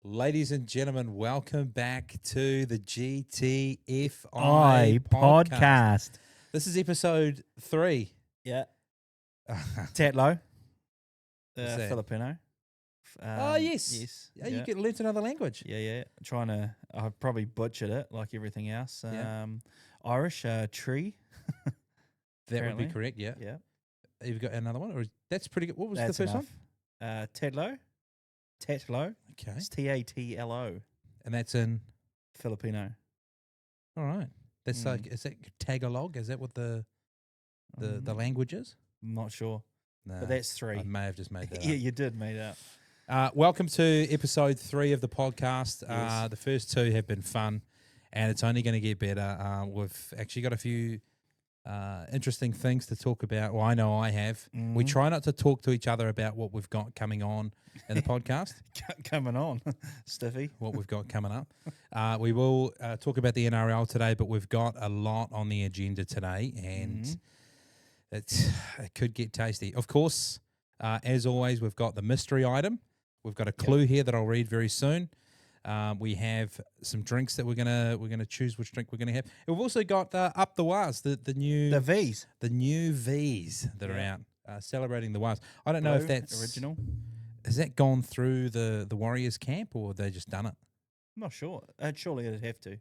Ladies and gentlemen, welcome back to the I GTFI Podcast. This is episode 3. Yeah. Tatlo. What's that? Filipino. Yes. Yes. Yeah, you get learnt another language. Yeah. I probably butchered it like everything else. Yeah. Irish, tree. That would be Apparently. correct, yeah. Yeah. You've got another one? Or that's pretty good. What was That's the first enough. Tatlo. Tatlo. one? Okay. It's Tatlo. And that's in, Filipino. all right. That's like, is that Tagalog? Is that what the language is? I'm not sure. No. But that's 3. I may have just made that Yeah, up. you did made it up. Welcome to episode 3 of the podcast. Yes. The first 2 have been fun, and it's only going to get better. We've actually got a few interesting things to talk about. Well, I know I have. We try not to talk to each other about what we've got coming on in the podcast, Coming on, Stiffy. what we've got coming up. We will talk about the NRL today, but we've got a lot on the agenda today, and it could get tasty. Of course, as always, we've got the mystery item. We've got a clue here that I'll read very soon. We have some drinks that we're gonna choose which drink we're gonna have. And we've also got Up the Waz, the new V's. the new V's that are out celebrating the Waz. I don't know if that's original. Has that gone through the Warriors camp or have they just done it? I'm not sure. Surely it'd have to.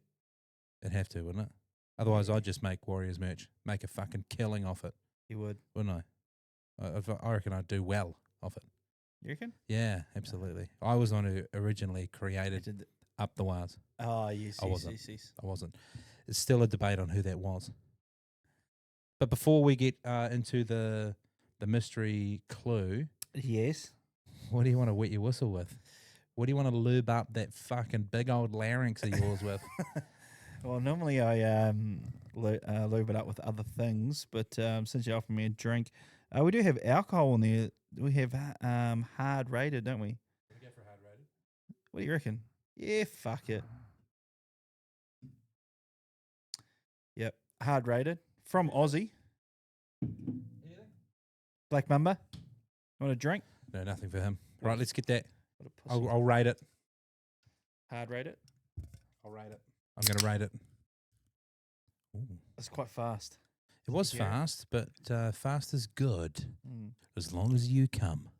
It'd have to, wouldn't it? Otherwise, I'd just make Warriors merch, make a fucking killing off it, You would. wouldn't I? I reckon I'd do well off it. You reckon? Yeah, absolutely. I was the one who originally created Up the Waz. Oh, yes, I yes, wasn't. yes, yes. I wasn't. It's still a debate on who that was. But before we get into the mystery clue, Yes. what do you want to wet your whistle with? What do you want to lube up that fucking big old larynx of yours with? Well, normally I lube it up with other things, but since you offered me a drink, we do have alcohol in there. We have hard rated, don't we? We go for hard rated. What do you reckon? Yeah, fuck it. Yep, hard rated from Aussie. Black Mamba. You want a drink? No, nothing for him. Right, let's get that. What a pussy. I'll rate it. Hard rate it. I'll rate it. I'm going to rate it. Ooh. That's quite fast. It was Yeah. fast, but fast is good Mm. as long as you come.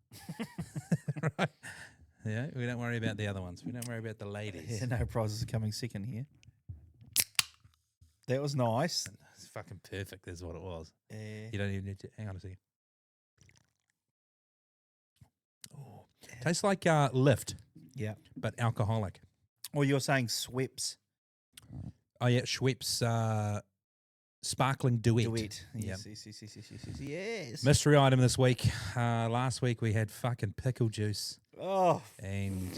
Right? Yeah, we don't worry about the other ones. We don't worry about the ladies. Yeah, no prizes are coming second here. That was nice. It's fucking perfect, is what it was. Yeah. You don't even need to. Hang on a second. Oh, tastes like Lift, Yeah. but alcoholic. Well, you're saying Sweps. Oh, yeah, Schweppes Sparkling Duet. Duet. Yep. Yes. Mystery item this week. Last week we had fucking pickle juice Oh, and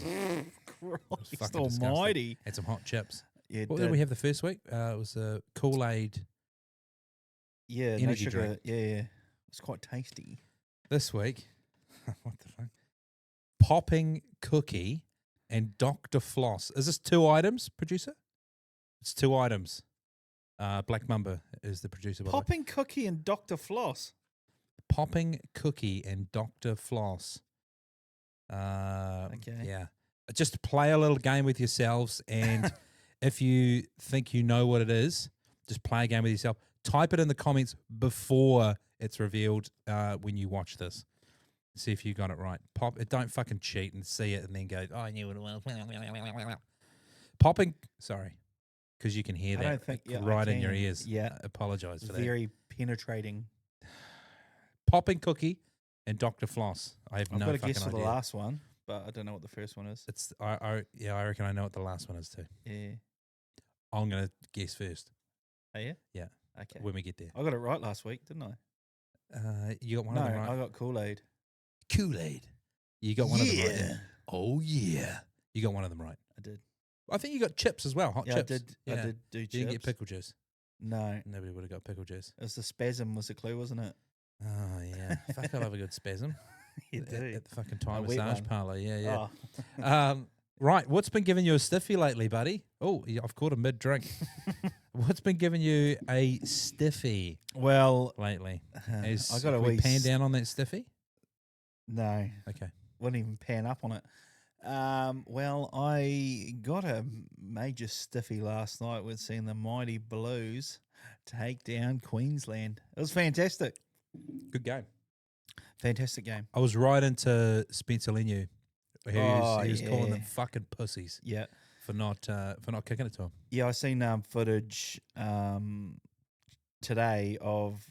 Christ fucking disgusting. almighty. and some hot chips. Yeah, What did we have the first week? It was a Kool-Aid. Yeah, no energy sugar. drink? Yeah. It's quite tasty. This week, what the fuck? Popping cookie and Dr. Floss. Is this 2 items, producer? It's 2 items. Black Mamba is the producer. By the way. Popping cookie and Dr. Floss. Popping cookie and Dr. Floss. Okay. Yeah. Just play a little game with yourselves, and if you think you know what it is, just play a game with yourself. Type it in the comments before it's revealed when you watch this. See if you got it right. Don't fucking cheat and see it and then go, oh, I knew what it was. Popping, sorry, because you can hear I that don't think I right in your can. ears. Yeah. I apologize for that. Very penetrating. Popping cookie and Dr. Floss. I have I've no got a fucking guess for idea. the last one, but I don't know what the first one is. It's I reckon I know what the last one is too. Yeah. I'm gonna guess first Oh, yeah? Yeah. Okay. when we get there. I got it right last week, didn't I? You got one No, of them right. I got Kool-Aid. Kool-Aid. You got one of them right. Yeah. Oh yeah, you got one of them right. I did. I think you got chips as well. Hot Yeah, chips. I did. Yeah. I did do You chips. didn't get pickle juice. No, Nobody would have got pickle juice. it was the spasm was the clue, wasn't it? Oh yeah, fuck! I love a good spasm. You at, do. at the fucking Thai wet massage one. parlor. Yeah. Oh. Right, what's been giving you a stiffy lately, buddy? Oh, I've caught a mid-drink. What's been giving you a stiffy Well, lately? I got a we wee pan down on that stiffy? No, Okay. wouldn't even pan up on it. Well, I got a major stiffy last night with seeing the mighty Blues take down Queensland. It was fantastic. Good game. Fantastic game. I was right into Spencer Leniu. He was calling them yeah. fucking pussies Yeah. for not kicking it to him. Yeah, I seen footage today of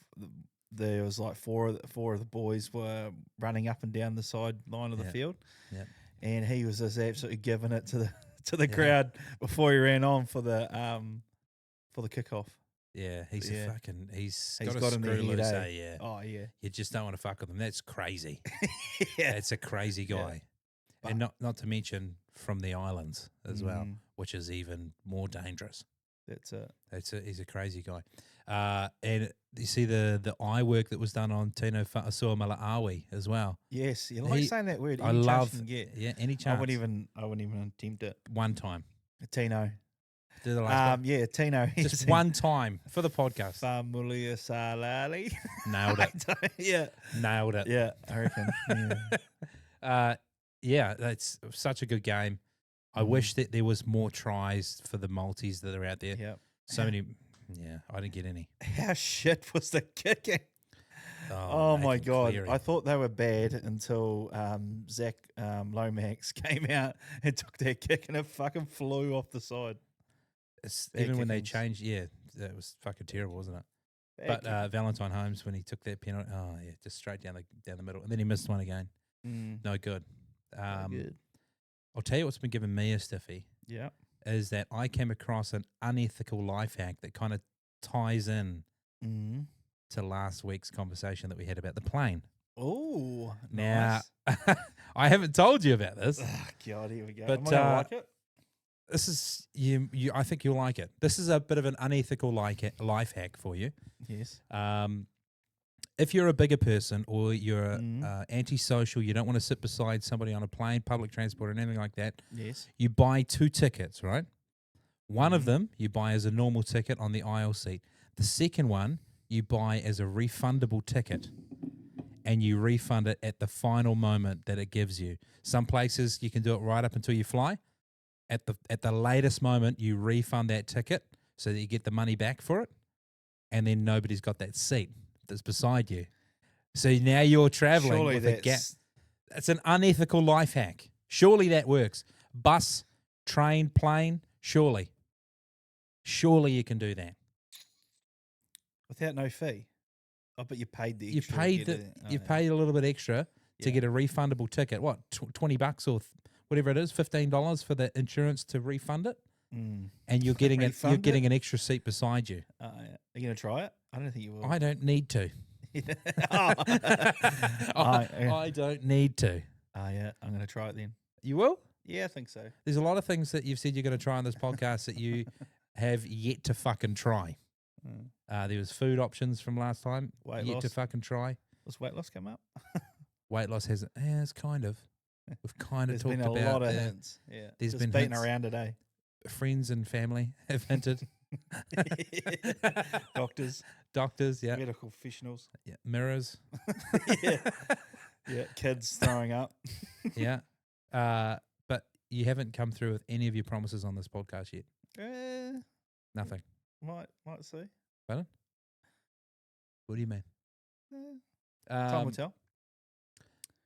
there was like four of the boys were running up and down the sideline of the field. Yeah. And he was just absolutely giving it to the crowd before he ran on for the kickoff. Yeah, he's he's He's got a got him there, screw loose. eh? Yeah. Oh yeah. You just don't want to fuck with him. That's crazy. Yeah. That's a crazy guy. But- And not to mention from the islands as well, Mm. which is even more dangerous. That's it. He's a crazy guy. And you see the eye work that was done on Tino Fa'asua Mala'awi as well. Yes, you like He- saying that word. I Any chance love you can get. any chance. I wouldn't even attempt it. One time. Tino. Do the last one. Yeah, Tino. Just one time for the podcast. Famulia Salali. Nailed it. Yeah. Nailed it. Yeah, I reckon. Yeah. Yeah, that's such a good game. I wish that there was more tries for the multis that are out there. Yeah. So many. Yeah, I didn't get any. How shit was the kicking? Oh my Nathan God. Cleary. I thought they were bad until Zach Lomax came out and took that kick and it fucking flew off the side. Even when they kickings. changed, that was fucking terrible, wasn't it? Bad But Valentine Holmes, when he took that penalty, just straight down the middle. And then he missed one again. kicking. No good. Good. I'll tell you what's been giving me a stiffy Yeah. is that I came across an unethical life hack that kind of ties in Mm. to last week's conversation that we had about the plane. Oh, Now, nice. I haven't told you about this. Oh, God, here we go. But, Am I gonna like it? This is you. I think you'll like it. This is a bit of an unethical life hack for you. Yes. If you're a bigger person or you're Mhm. antisocial, you don't want to sit beside somebody on a plane, public transport, or anything like that, Yes. you buy 2 tickets, right? One of Mhm. them you buy as a normal ticket on the aisle seat. The second one you buy as a refundable ticket, and you refund it at the final moment that it gives you. Some places you can do it right up until you fly. At the latest moment, you refund that ticket so that you get the money back for it, and then nobody's got that seat that's beside you. So now you're traveling Surely with a gap. that's It's an unethical life hack. Surely that works. Bus, train, plane, surely you can do that. without no fee. I bet you paid the You extra. paid you paid a little bit extra to Yeah. get a refundable ticket. What, $20 or whatever it is, $15 for the insurance to refund it, Mm. and you're getting Refund it? an extra seat beside you. Are you gonna try it? I don't think you will. I don't need to. Oh. I don't need to. Oh yeah, I'm gonna try it then. You will? Yeah, I think so. There's a lot of things that you've said you're going to try on this podcast that you have yet to fucking try. Mm. There was food options from last time. Weight yet to loss. fucking try. Does weight loss come up? Weight loss hasn't. Yeah, it's kind of. We've kind of There's talked been a about lot of the hints. Yeah, there's just been beating hints. around today. friends and family have hinted. Doctors, Doctors, yeah. medical professionals. Yeah. Mirrors, Yeah, yeah. Kids throwing up. yeah. But you haven't come through with any of your promises on this podcast yet. Nothing. Might see. Pardon? What do you mean? Time will tell.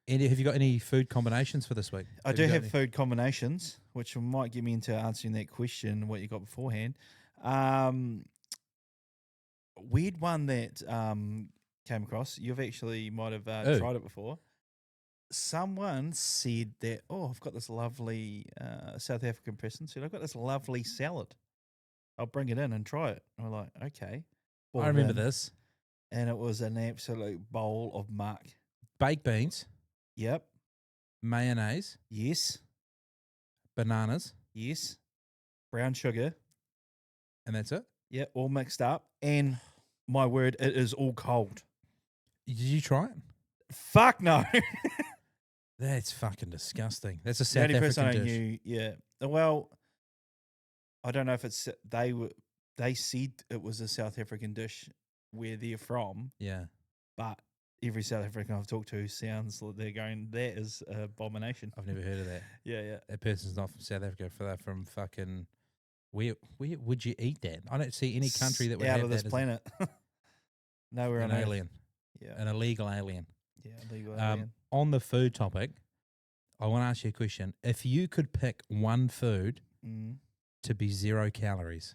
And have you got any food combinations for this week? I do have food combinations, which might get me into answering that question, what you got beforehand. Weird one that came across. You've actually might have tried it before. Someone said that, I've got this lovely South African person said, I've got this lovely salad. I'll bring it in and try it. And we're like, okay. I Brought it remember in, this. And it was an absolute bowl of muck. Baked beans, Yep. mayonnaise, Yes. bananas, Yes. Brown sugar. and that's it. Yeah, all mixed up. And my word, it is all cold. Did you try it? Fuck no. That's fucking disgusting. That's a The South only person African I dish. knew, yeah. Well, I don't know if it's they said it was a South African dish where they're from, Yeah. but every South African I've talked to sounds like they're going, that is an abomination. I've never heard of that. Yeah. That person's not from South Africa. They're from fucking. Where would you eat that? I don't see any country that would out have of this that planet. Nowhere an on Earth. alien. Yeah. An illegal alien. Yeah, legal alien. On the food topic, I want to ask you a question. If you could pick one food to be 0 calories,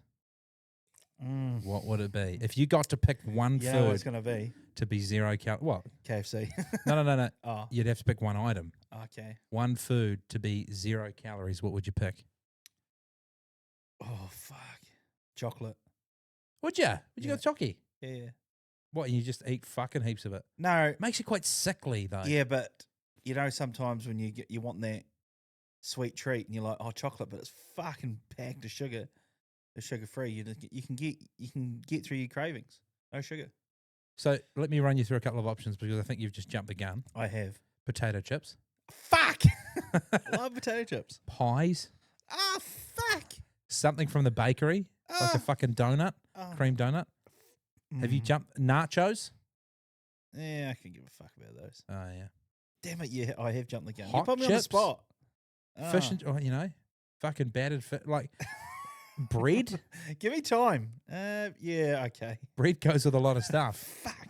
what would it be? If you got to pick one food, what's going to be to be 0 calories, what? KFC. No. Oh, You'd have to pick one item. okay. One food to be 0 calories. What would you pick? Oh, fuck. Chocolate. Would you? Would you go chalky? Yeah. What? You just eat fucking heaps of it? No. Makes you quite sickly though. Yeah, but you know, sometimes when you want that sweet treat and you're like, oh, chocolate, but it's fucking packed of sugar. It's sugar free. You can get through your cravings. No sugar. So let me run you through a couple of options because I think you've just jumped the gun. I have. Potato chips. Fuck. I love potato chips. Pies. Ah, fuck. Something from the bakery, like a fucking donut, cream donut. Have you jumped nachos? Yeah, I can give a fuck about those. Oh yeah. Damn it, yeah, I have jumped the gun. Hot You put me on the chips? spot. Fish and fucking battered like bread. Give me time. Yeah, okay. Bread goes with a lot of stuff. Fuck.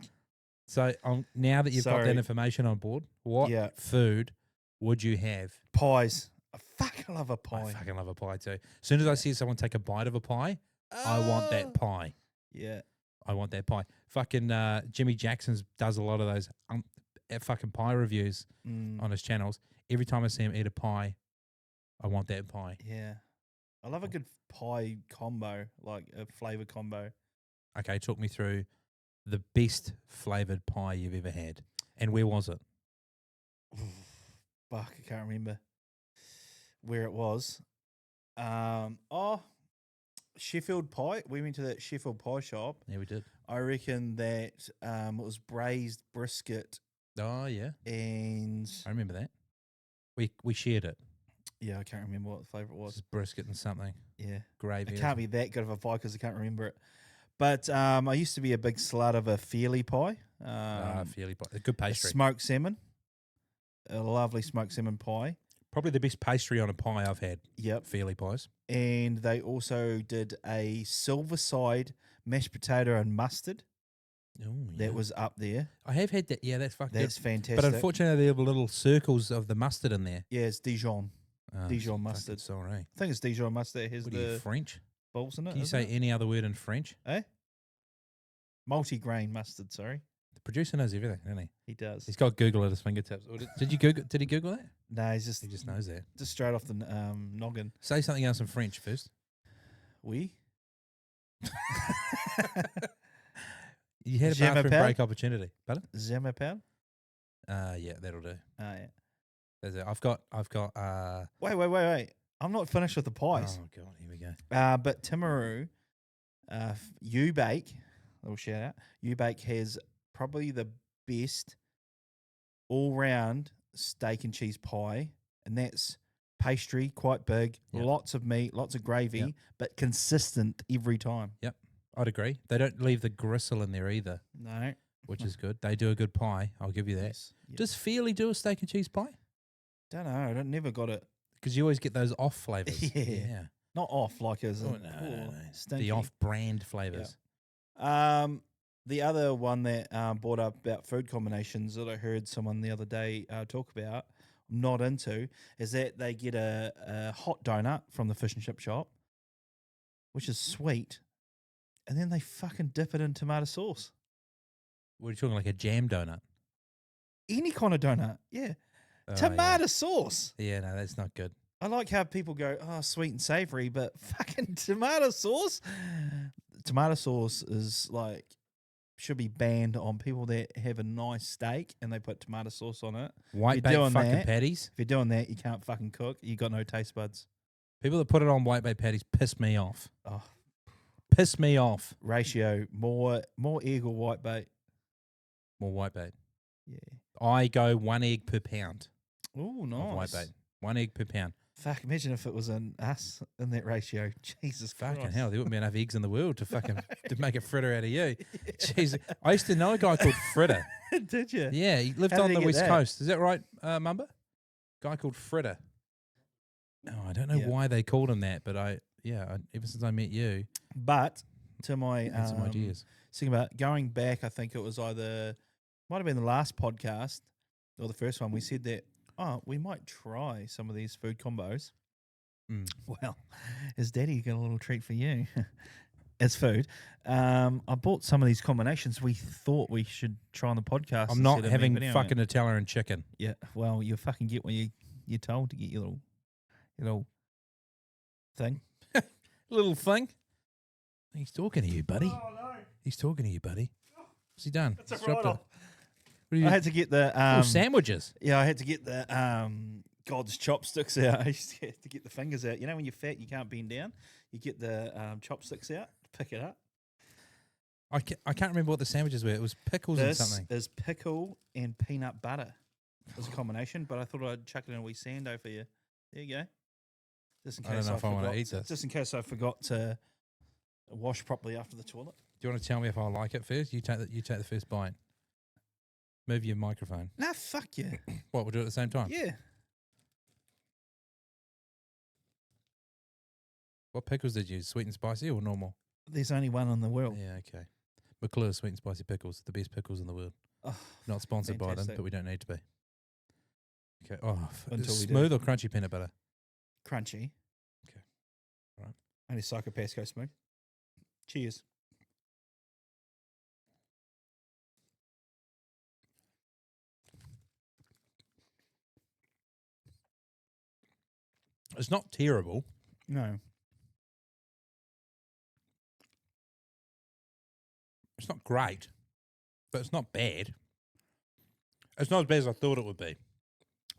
So now that you've got that Sorry. information on board, what food would you have? Pies. I fucking love a pie. I fucking love a pie too. As soon as I see someone take a bite of a pie, I want that pie. Yeah. I want that pie. Fucking Jimmy Jackson's does a lot of those fucking pie reviews on his channels. Every time I see him eat a pie, I want that pie. Yeah. I love a good pie combo, like a flavour combo. Okay, talk me through the best flavoured pie you've ever had. And where was it? Fuck, I can't remember where it was. Sheffield pie. We went to that Sheffield pie shop. Yeah, we did. I reckon that it was braised brisket. Oh, yeah. And I remember that. We shared it. Yeah, I can't remember what the flavour it was. Just brisket and something. Yeah. Gravy. It can't be that good of a pie because I can't remember it. But I used to be a big slut of a Fairley pie. Fairly pie. A good pastry. Smoked salmon. A lovely smoked salmon pie. Probably the best pastry on a pie I've had. Yep. Fairly pies. And they also did a silver side mashed potato and mustard. Oh, yeah. That was up there. I have had that. Yeah, that's fucking That's good. fantastic. But unfortunately, there were little circles of the mustard in there. Yeah, it's Dijon. Oh, Dijon mustard. Sorry. I think it's Dijon mustard. It has What are you, the French? balls in it. Can you isn't say any other word in French? Eh? Multi-grain mustard, sorry. The producer knows everything, doesn't he? He does. He's got Google at his fingertips. Or did you Google? Did he Google that? No, He just knows that. just straight off the noggin. Say something else in French first. Oui. You had a Je bathroom m'appelle? break opportunity. Pardon? Je m'appelle? Yeah, that'll do. Oh, yeah. That's it. I've got. Wait. I'm not finished with the pies. Oh god, here we go. But Timaru, U-Bake, little shout out, U-Bake has probably the best all-round steak and cheese pie, and that's pastry, quite big, Yep. lots of meat, lots of gravy, Yep. but consistent every time. Yep, I'd agree. They don't leave the gristle in there either, No. which is good. They do a good pie. I'll give you that. Yes. Yep. Does Fairly do a steak and cheese pie? Don't know. I never got it. Because you always get those off flavors. Yeah. Not off like as Oh, in, no. stinky. The off-brand flavors. The other one that brought up about food combinations that I heard someone the other day talk about, I'm not into, is that they get a hot donut from the fish and chip shop, which is sweet, and then they fucking dip it in tomato sauce. We're talking like a jam donut. Any kind of donut, yeah. Oh, Tomato sauce. Yeah, no, that's not good. I like how people go, oh, sweet and savory, but fucking tomato sauce. Tomato sauce is like, should be banned on people that have a nice steak and they put tomato sauce on it. White baked doing fucking that- patties. If you're doing that, you can't fucking cook. You got no taste buds. People that put it on white baked patties piss me off. Oh, Piss me off. ratio more egg or white bait. More white bait. Yeah. I go 1 egg per pound Oh, of white nice. bait. 1 egg per pound. Fuck, imagine if it was in us in that ratio. Jesus Fucking Christ. hell, there wouldn't be enough eggs in the world to make a fritter out of you. Jeez, I used to know a guy called Fritter. Did you? Yeah, he lived How on did the he get West that? Coast. Is that right, Mumba? Guy called Fritter. Oh, I don't know why they called him that, but ever since I met you, But to my had some ideas. thinking about going back, I think it was might have been the last podcast or the first one. We said that we might try some of these food combos. Mm. Well, as Daddy got a little treat for you as food. I bought some of these combinations we thought we should try on the podcast. I'm not instead of having me videoing fucking it. Italian chicken. Yeah, well, you fucking get what you're told to get your little thing. Little thing. He's talking to you, buddy. Oh no! He's talking to you, buddy. What's he done? It's a He's dropped write-off. it. What are you, I had to get the sandwiches. Yeah, I had to get the God's chopsticks out. I used to have to get the fingers out. You know, when you're fat, you can't bend down. You get the chopsticks out to pick it up. I can't remember what the sandwiches were. It was pickles and something. This is pickle and peanut butter as a combination, but I thought I'd chuck it in a wee sando for you. There you go. Just in I don't case know if I wanna forgot eat this. Just in case I forgot to wash properly after the toilet. Do you want to tell me if I like it first? You take the first bite. Move your microphone. Nah, fuck you. What, we'll do it at the same time? Yeah. What pickles did you use? Sweet and spicy or normal? There's only one in the world. Yeah, okay. McClure sweet and spicy pickles, the best pickles in the world. Oh, Not sponsored by them, fantastic. but we don't need to be. Okay. Oh, Until we do. smooth or crunchy peanut butter? crunchy. Okay. All right. Only psychopaths go smooth. Cheers. It's not terrible. No. It's not great, but it's not bad. It's not as bad as I thought it would be.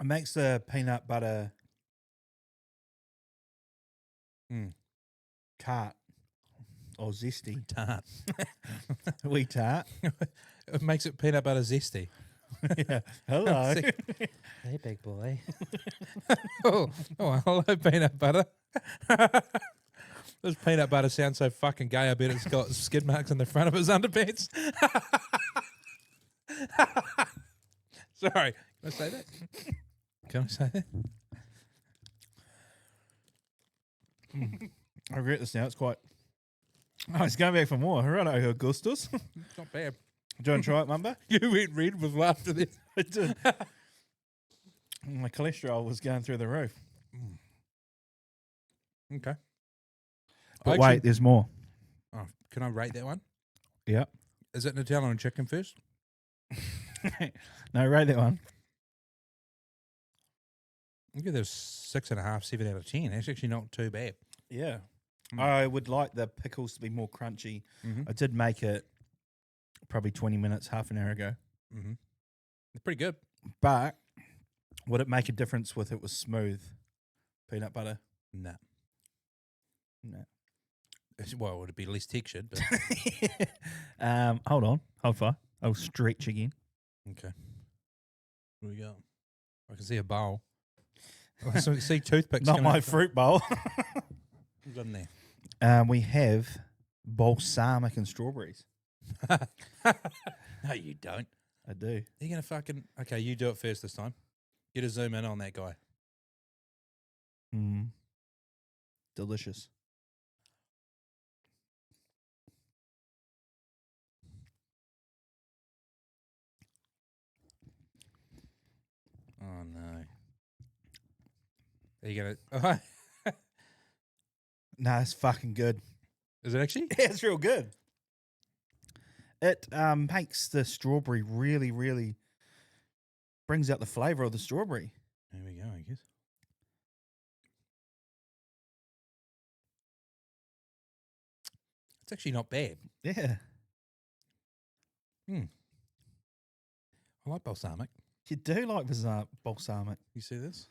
It makes the peanut butter tart or zesty. Tart. Wee tart. It makes it peanut butter zesty. Yeah. Hello. Hey, big boy. oh, hello, peanut butter. This peanut butter sounds so fucking gay. I bet it's got skid marks in the front of his underpants. Sorry. Can I say that? Can I say that? I regret this now. It's quite. Oh, it's going back for more. Righto, Augustus. Do It's not bad. you want to try it, Mumba? You went red with laughter there. I did. My cholesterol was going through the roof. Okay. But wait, there's more. Oh, can I rate that one? Yeah. Is it Nutella and chicken first? No, rate that one. I give this 6.5, 7 out of 10. That's actually not too bad. Yeah. Mm. I would like the pickles to be more crunchy. Mm-hmm. I did make it probably 20 minutes, half an hour ago. Mm-hmm. It's pretty good. But would it make a difference with it was smooth peanut butter? No. No. Well, it would be less textured, but Hold on. Hold fire. I'll stretch again. okay. Here we go. I can see a bowl. I see toothpicks. Not coming my out. fruit bowl. What's in there? We have balsamic and strawberries. No, you don't. I do. You're going to fucking... Okay, you do it first this time. Get a zoom in on that guy. Delicious. Oh, no. Are you going to... No, it's fucking good. Is it actually? Yeah, it's real good. It makes the strawberry really, really brings out the flavour of the strawberry. There we go, I guess. It's actually not bad. Yeah. I like balsamic. You do like balsamic. You see this?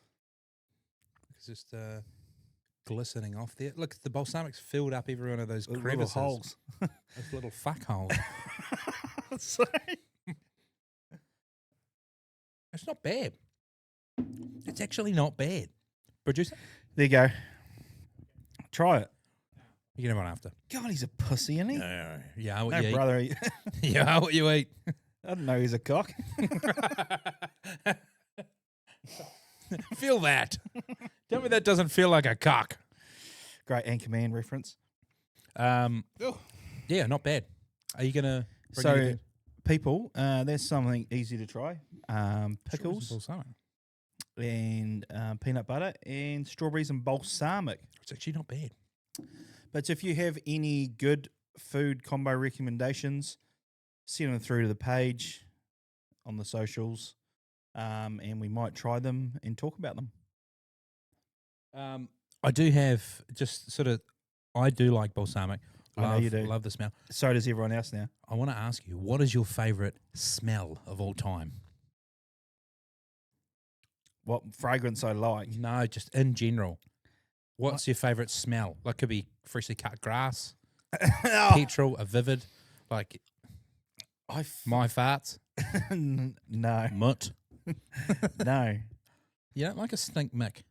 It's just glistening off there. Look, the balsamic's filled up every one of those Little crevices. holes. Those little fuck holes. Sorry. It's not bad. It's actually not bad. Producer? There you go. Try it. You can have one after. God, he's a pussy, isn't he? Yeah, what No, you eat. brother. Yeah, what you eat. I didn't know he's a cock. Feel that. Tell me that doesn't feel like a cock. Great Anchorman reference. Yeah, not bad. Are you gonna? So, people, there's something easy to try. Pickles and peanut butter and strawberries and balsamic. It's actually not bad. But if you have any good food combo recommendations, send them through to the page on the socials, and we might try them and talk about them. I do have just sort of. I do like balsamic. I know you do. Love the smell. So does everyone else now. I want to ask you, what is your favorite smell of all time? What fragrance I like? No, just in general. What's your favorite smell? Like, could be freshly cut grass, petrol, a vivid, like my farts. No. Mutt. No. You don't like a stink mick?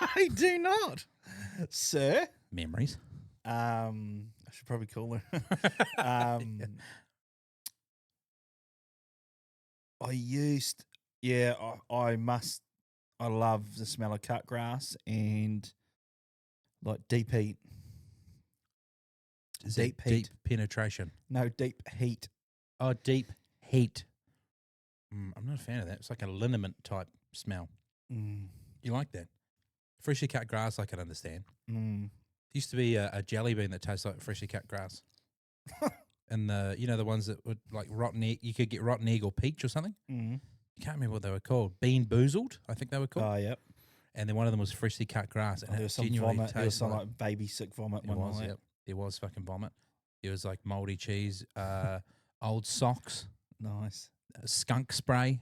I do not, sir. Memories. I should probably call her. I love the smell of cut grass and like deep heat. Deep heat. Deep penetration. No, deep heat. Oh, deep heat. I'm not a fan of that. It's like a liniment type smell. You like that? Freshly cut grass, I can understand. Used to be a jelly bean that tastes like freshly cut grass. And the ones that would like rotten egg, you could get rotten egg or peach or something. I can't remember what they were called. Bean boozled, I think they were called. Oh, yep. And then one of them was freshly cut grass. And there was some vomit. There was some like baby sick vomit. There was, yep. There was fucking vomit. There was like mouldy cheese, old socks. Nice. Skunk spray.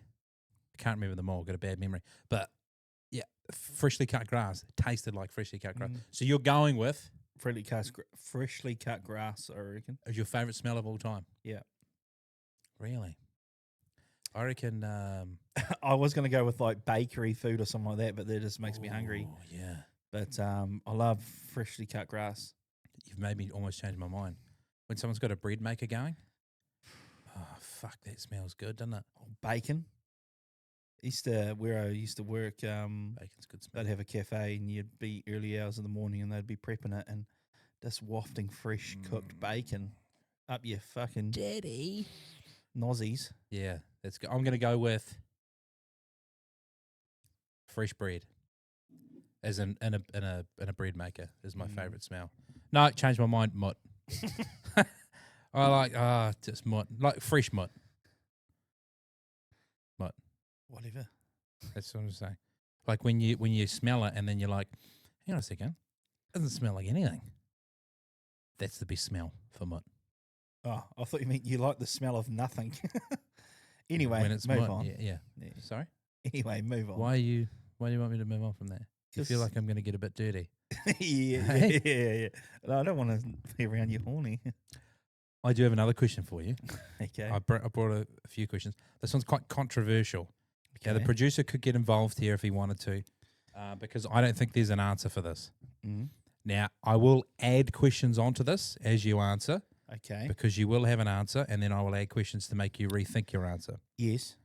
I can't remember them all. Got a bad memory. But yeah, freshly cut grass. It tasted like freshly cut grass. So you're going with freshly cut grass, I reckon. Is your favourite smell of all time? Yeah. Really? I reckon. I was going to go with like bakery food or something like that, but that just makes me hungry. Oh yeah. But I love freshly cut grass. You've made me almost change my mind. When someone's got a bread maker going, oh fuck, that smells good, doesn't it? Bacon. Where I used to work, bacon's good smell. They'd have a cafe and you'd be early hours in the morning and they'd be prepping it and just wafting fresh cooked bacon up your fucking daddy nozzies. Yeah, that's good. I'm going to go with fresh bread, as in a bread maker is my favourite smell. No, changed my mind. Mutt. I like just mutt, like fresh mutt. Mutt. Whatever. That's what I'm saying. Like when you smell it and then you're like, hang on a second, it doesn't smell like anything. That's the best smell for mutt. Oh, I thought you meant you like the smell of nothing. Anyway, when it's move mutt, on. Yeah. Sorry? Anyway, move on. Why do you want me to move on from that? Do you feel like I'm going to get a bit dirty? Yeah. No, I don't want to be around you horny. I do have another question for you. Okay. I brought a few questions. This one's quite controversial. Okay. Now, the producer could get involved here if he wanted to, because I don't think there's an answer for this. Now, I will add questions onto this as you answer. Okay. Because you will have an answer, and then I will add questions to make you rethink your answer. Yes.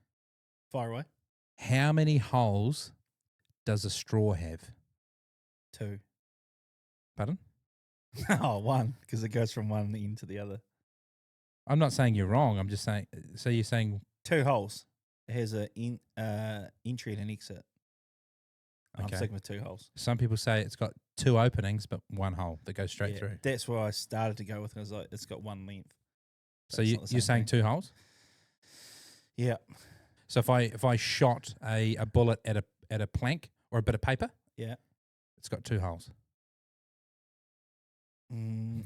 Fire away. How many holes does a straw have? 2. Pardon? Oh, 1, because it goes from one end to the other. I'm not saying you're wrong. I'm just saying. So you're saying 2 holes. It has an entry and an exit. I'm sticking with 2 holes. Some people say it's got 2 openings, but 1 hole that goes straight through. That's where I started to go with. I was like, it's got 1 length. So you're saying 2 holes? Yeah. So if I shot a bullet at a plank or a bit of paper, it's got 2 holes.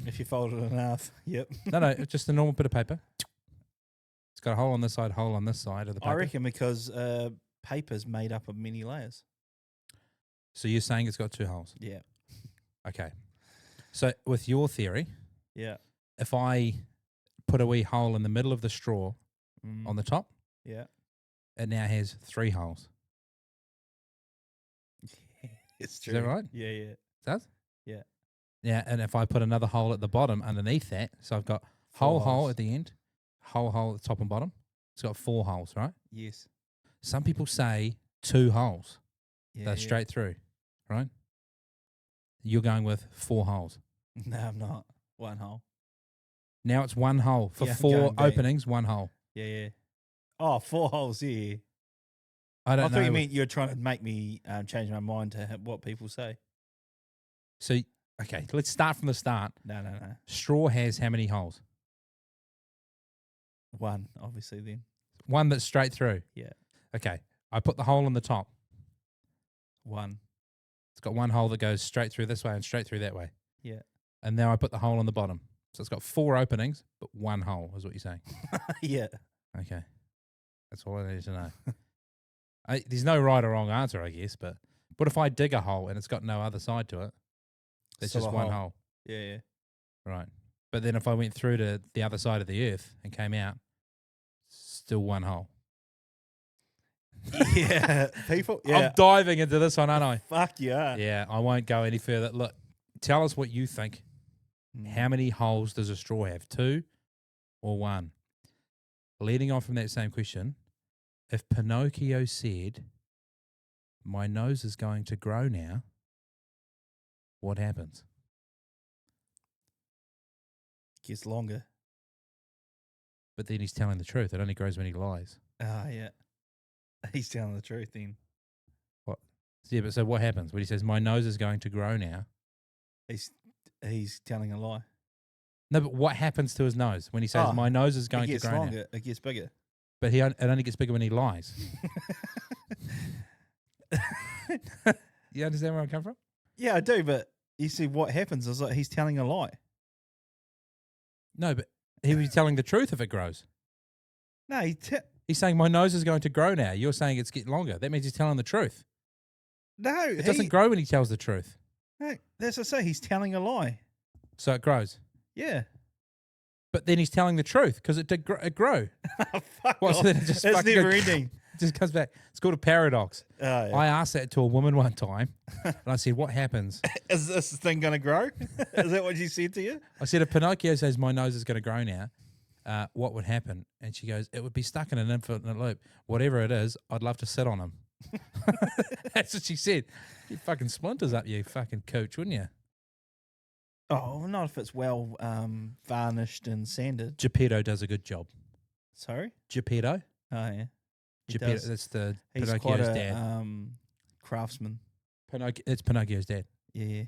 If you fold it in half, yep. No, it's just a normal bit of paper. It's got a hole on this side, hole on this side of the paper. I reckon because paper's made up of many layers. So you're saying it's got 2 holes? Yeah. Okay. So with your theory, if I put a wee hole in the middle of the straw on the top, it now has 3 holes. It's Is true. that right? Yeah, yeah. It does? Yeah. Yeah, and if I put another hole at the bottom underneath that, so I've got 4 hole holes. at the end, hole at the top and bottom. It's got 4 holes, right? Yes. Some people say 2 holes. Yeah. They're yeah. straight through, right? You're going with 4 holes. No, I'm not. 1 hole. Now it's 1 hole. For Yeah, I'm 4 going back. openings, 1 hole. Yeah, yeah. Oh, 4 holes, yeah. I I don't thought know. you meant you were trying to make me change my mind to what people say. So, okay, let's start from the start. No. Straw has how many holes? 1, obviously, then. 1 that's straight through. Yeah. Okay, I put the hole in the top. 1. It's got 1 hole that goes straight through this way and straight through that way. Yeah. And now I put the hole on the bottom. So it's got 4 openings, but 1 hole is what you're saying. Yeah. Okay. That's all I need to know. There's no right or wrong answer, I guess, but what if I dig a hole and it's got no other side to it? It's Still just a 1 hole. hole. Yeah. Right. But then if I went through to the other side of the earth and came out, still 1 hole. Yeah. People. Yeah. I'm diving into this one, aren't I? Fuck yeah. Yeah, I won't go any further. Look, tell us what you think. How many holes does a straw have? 2 or 1? Leading on from that same question, if Pinocchio said, "My nose is going to grow now," what happens? Gets longer. But then he's telling the truth. It only grows when he lies. Ah, yeah. He's telling the truth then. Yeah, but so what happens when he says, "My nose is going to grow now"? He's telling a lie. No, but what happens to his nose when he says, Oh, "My nose is It going to gets grow now"? longer. It gets bigger. But it only gets bigger when he lies. You understand where I come from? Yeah, I do. But you see, what happens is like he's telling a lie. No, but he was telling the truth if it grows. No, He's saying, "My nose is going to grow now." You're saying it's getting longer. That means he's telling the truth. no. It doesn't grow when he tells the truth. No, that's what I say. He's telling a lie. So it grows. Yeah. But then he's telling the truth because it did grow. Fuck Well, so off. then it just That's fucking never goes- ending. It just comes back. It's called a paradox. Oh, yeah. I asked that to a woman one time, and I said, "What happens?" Is this thing going to grow? Is that what she said to you? I said, "If Pinocchio says my nose is going to grow now, what would happen?" And she goes, "It would be stuck in an infinite loop. Whatever it is, I'd love to sit on him." That's what she said. You fucking splinters up, you fucking coach, wouldn't you? Oh, not if it's well varnished and sanded. Geppetto does a good job. Sorry? Geppetto? Oh, yeah. He Geppetto, does. that's the He's quite Pinocchio's a dad. craftsman. It's Pinocchio's dad. Yeah.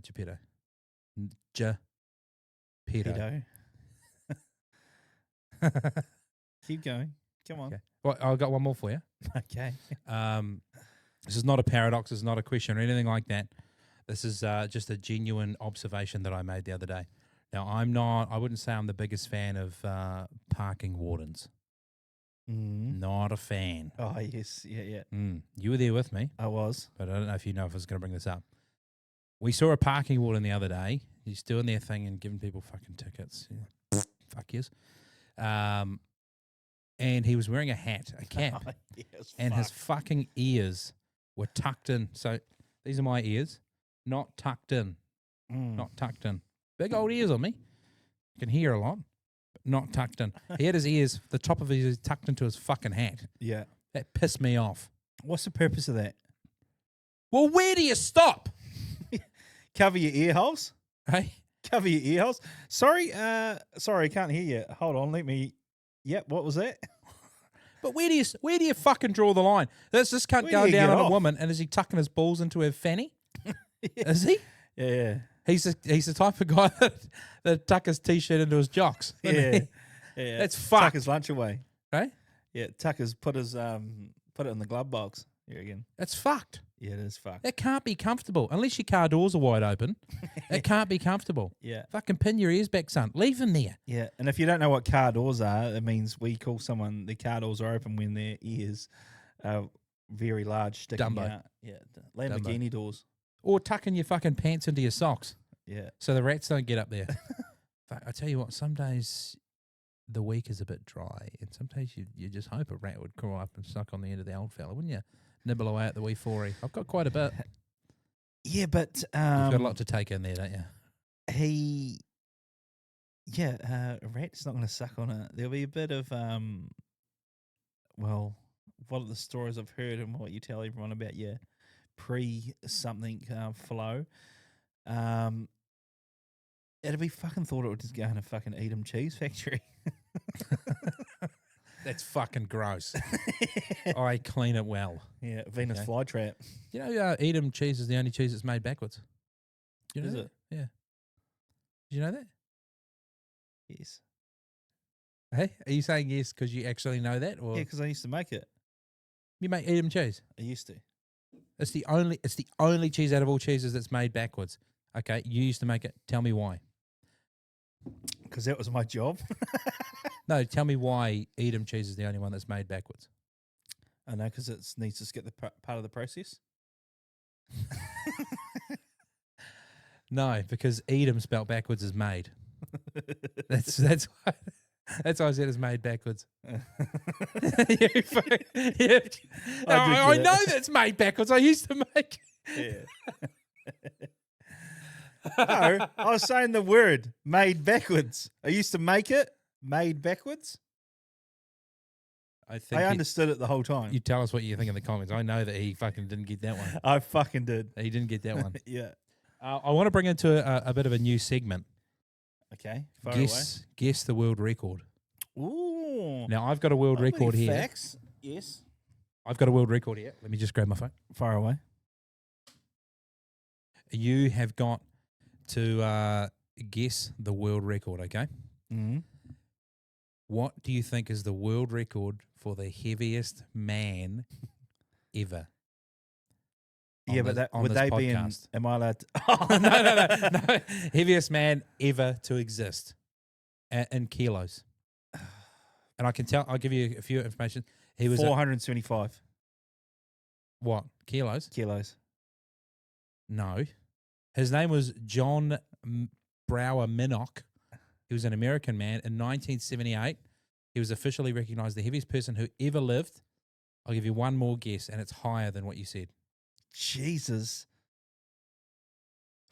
Geppetto. Geppetto. Pedo. Keep going. Come on. Okay. Well, I've got one more for you. Okay. This is not a paradox. This is not a question or anything like that. This is just a genuine observation that I made the other day. Now, I wouldn't say I'm the biggest fan of parking wardens. Not a fan. Oh, yes. Yeah, yeah. You were there with me, I was. but I don't know if you know if I was going to bring this up. We saw a parking warden the other day. He's doing their thing and giving people fucking tickets. Fuck yes. And he was wearing a hat, a cap, Oh, yes, and his fucking ears were tucked in. So these are my ears, not tucked in. Not tucked in. Big old ears on me. I can hear a lot, but not tucked in. He had his ears, the top of his ears tucked into his fucking hat. Yeah. That pissed me off. What's the purpose of that? Well, where do you stop? Cover your ear holes? Hey? Cover your ear holes? Sorry, I can't hear you. Hold on, let me. Yep, what was that? But where do you fucking draw the line? This cunt Where do going you down get on a off? woman, and is he tucking his balls into her fanny? Is he? Yeah. He's the type of guy that tuck his t-shirt into his jocks. isn't he? Yeah. That's Tuck fucked. his lunch away. Right? Yeah, put it in the glove box. Here again. That's fucked. Yeah, it is fucked. That can't be comfortable. Unless your car doors are wide open, it can't be comfortable. Yeah. Fucking pin your ears back, son. Leave them there. Yeah, and if you don't know what car doors are, it means we call someone the car doors are open when their ears are very large, sticking Dumbo. out. Yeah, Lamborghini doors. Or tucking your fucking pants into your socks Yeah. so the rats don't get up there. Fuck, I tell you what, some days the week is a bit dry, and sometimes you just hope a rat would crawl up and suck on the end of the old fella, wouldn't you? nibble away at the wee 4E. I've got quite a bit. Yeah, but You've got a lot to take in there, don't you? a rat's not going to suck on it. There'll be a bit of well, what are the stories I've heard and what you tell everyone about your pre-something flow. It'd be fucking thought it would just go in a fucking Edam cheese factory. That's fucking gross. I clean it well. Yeah, Venus flytrap. You know, Edam cheese is the only cheese that's made backwards. Do you know Is that? it? Yeah. Did you know that? Yes. Hey, are you saying yes because you actually know that, or Yeah, because I used to make it. you make Edam cheese? I used to. It's the only cheese out of all cheeses that's made backwards. Okay, you used to make it. Tell me why. Because that was my job. No, tell me why Edam cheese is the only one that's made backwards. I know, because it needs to skip the part of the process. No, because Edam spelt backwards is made. That's why. That's why I said it's made backwards. I know that's made backwards. I used to make. Yeah. No, I was saying the word made backwards. I used to make it made backwards. I think I understood it the whole time. You tell us what you think in the comments. I know that he fucking didn't get that one. I fucking did. He didn't get that one. Yeah. I want to bring into a bit of a new segment. Okay. Far away. Guess the world record. Ooh. Now I've got a world record here. Facts. Yes. I've got a world record here. Let me just grab my phone. Far away. You have got to guess the world record, okay? Mm-hmm. What do you think is the world record for the heaviest man ever? Yeah, but that would they be in? Am I allowed to? No. Heaviest man ever to exist in kilos. And I can tell. I'll give you a few information. He was 475 what kilos? kilos. No, his name was John Brower Minnock. He was an American man in 1978. He was officially recognized the heaviest person who ever lived. I'll give you one more guess, and it's higher than what you said. Jesus.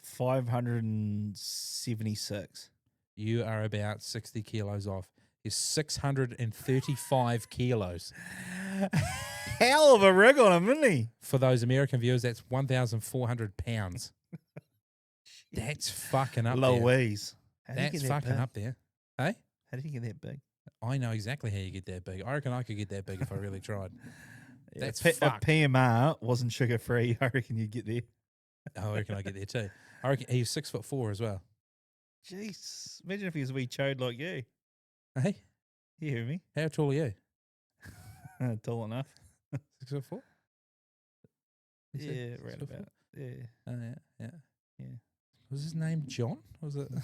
576. You are about 60 kilos off. He's 635 kilos. Hell of a rig on him, isn't he? For those American viewers, that's 1,400 pounds. That's fucking up there. Louise. That's fucking up there. Hey? How did you get that big? I know exactly how you get that big. I reckon I could get that big if I really tried. Yeah, That's if fucked. PMR wasn't sugar free, I reckon you'd get there. I reckon I get there too. I reckon he's 6'4" as well. Jeez. Imagine if he was a wee chode like you. Hey? You hear me? How tall are you? Tall enough. 6'4"? Yeah, right about. Yeah. Oh, yeah. Yeah. Was his name John? Was it? Was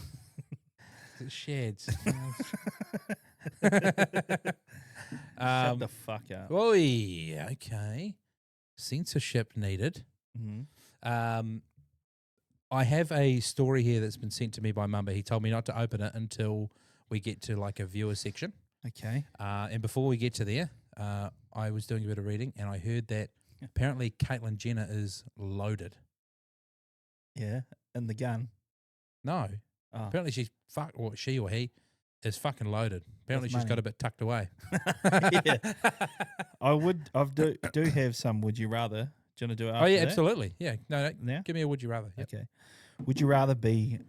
it Shads? Shut the fuck up. Oi, okay. Censorship needed. Mm-hmm. I have a story here that's been sent to me by Mumba. He told me not to open it until we get to like a viewer section. Okay. And before we get to there, I was doing a bit of reading and I heard that apparently Caitlyn Jenner is loaded. Yeah, in the gun. No. Oh. Apparently she's or she or he is fucking loaded. Apparently With she's money. got a bit tucked away. Yeah. I do have some would you rather. Do you want to do it after Oh yeah, that? absolutely. Yeah. No. Now? Give me a would you rather. Yep. Okay. Would you rather be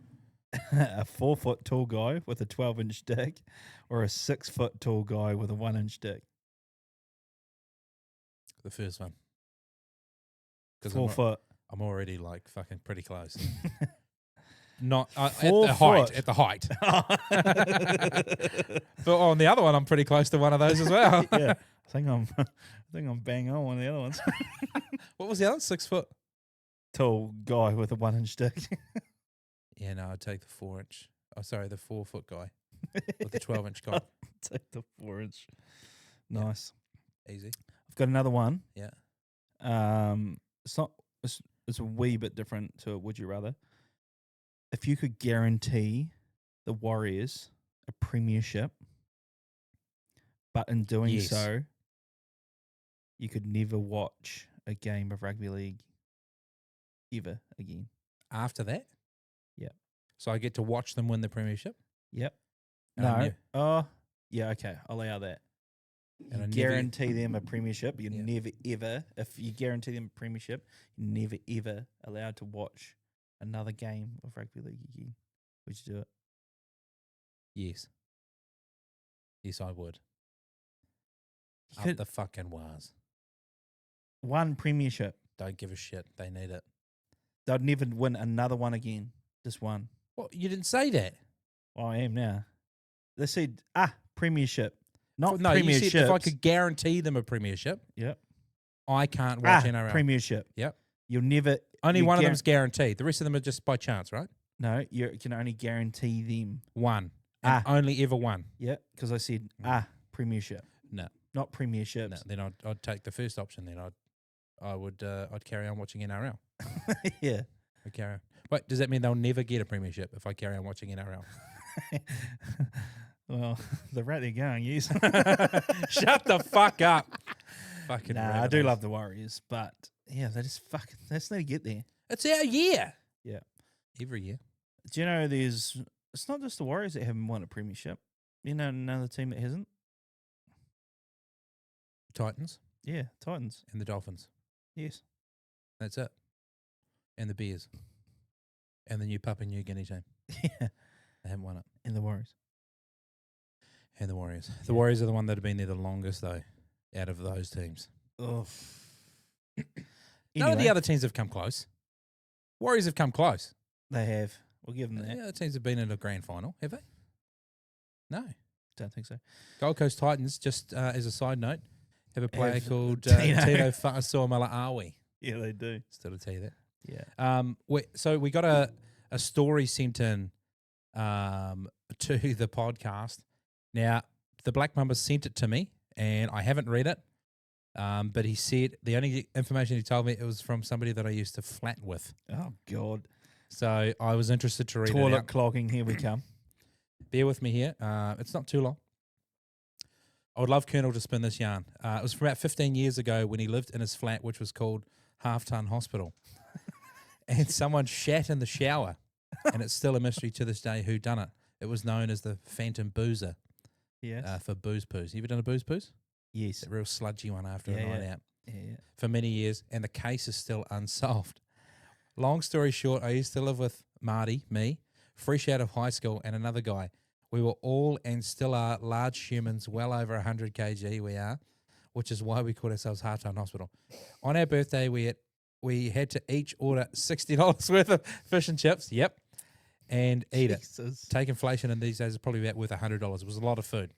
a 4 foot tall guy with a 12-inch dick or a 6 foot tall guy with a 1-inch dick? The first one. 4 foot. I'm already like fucking pretty close. Not at 4 the height. foot. At the height. But on the other one, I'm pretty close to one of those as well. Yeah, I think I'm bang on one of the other ones. What was the other? 6 foot. Tall guy with a 1-inch dick. Yeah, no, I'd take the 4-inch. Oh, sorry, the 4 foot guy with the 12-inch cock. Take the 4-inch. Nice. Easy. I've got another one. Yeah. It's not. It's a wee bit different to a would you rather. If you could guarantee the Warriors a premiership, but in doing Yes. so, you could never watch a game of rugby league ever again. After that? Yep. So I get to watch them win the premiership? Yep. And I No. nev- Oh, yeah, okay. I'll allow that. And You I never- guarantee them a premiership. You're Yeah. never, ever, if you guarantee them a premiership, you're never, ever allowed to watch another game of rugby league again. Would you do it? Yes. Yes, I would. You Up could- the fucking wires. one premiership. Don't give a shit. They need it. They'd never win another one again. Just one. Well, you didn't say that. Well, I am now. They said, premiership. Not No, you premiership. said if I could guarantee them a premiership, Yep. I can't watch NRL. Premiership. Yep. You'll never. Only you one of guar- them's guaranteed. The rest of them are just by chance, right? No, you can only guarantee them. One. And only ever one. Yeah, because I said, premiership. No. Not premierships. No, then I'd take the first option. Then I'd carry on watching NRL. Yeah. I'd carry on. Wait, does that mean they'll never get a premiership if I carry on watching NRL? Well, the rate they're going, yes. Shut the fuck up. Fucking Nah, I do love the Warriors, but yeah, they just need to get there. It's our year. Yeah. Every year. Do you know it's not just the Warriors that haven't won a premiership. You know another team that hasn't? Titans Yeah, Titans. and the Dolphins. Yes. That's it. And the Bears. And the new Papua New Guinea team. Yeah. They haven't won it. And the Warriors. And the Warriors. The Warriors are the one that have been there the longest, though, out of those teams. Oh. None of the other teams have come close. Warriors have come close. They have. We'll give them that. The other teams have been in a grand final, have they? No. Don't think so. Gold Coast Titans, just as a side note, have a player Have called Tino. Tino Fa'asuamala-Awi. Yeah, they do. Still to tell you that. Yeah. So we got a story sent in to the podcast. Now, the Black Mamba sent it to me, and I haven't read it. But he said the only information he told me it was from somebody that I used to flat with. Oh, God. So I was interested to read it Toilet out. clogging. Here we come. Bear with me here. It's not too long. I would love Colonel to spin this yarn. It was from about 15 years ago when he lived in his flat, which was called Half Ton Hospital. And someone shat in the shower, and it's still a mystery to this day who done it. It was known as the Phantom Boozer Yes. for booze poos. You ever done a booze poos? Yes. That real sludgy one after a Yeah, night yeah. out. Yeah. For many years, and the case is still unsolved. Long story short, I used to live with Marty, me, fresh out of high school, and another guy. We were all and still are large humans, well over 100 kg we are, which is why we called ourselves Half Ton Hospital. On our birthday, we had to each order $60 worth of fish and chips, and eat it. Jesus. Take inflation in these days is probably about worth $100. It was a lot of food.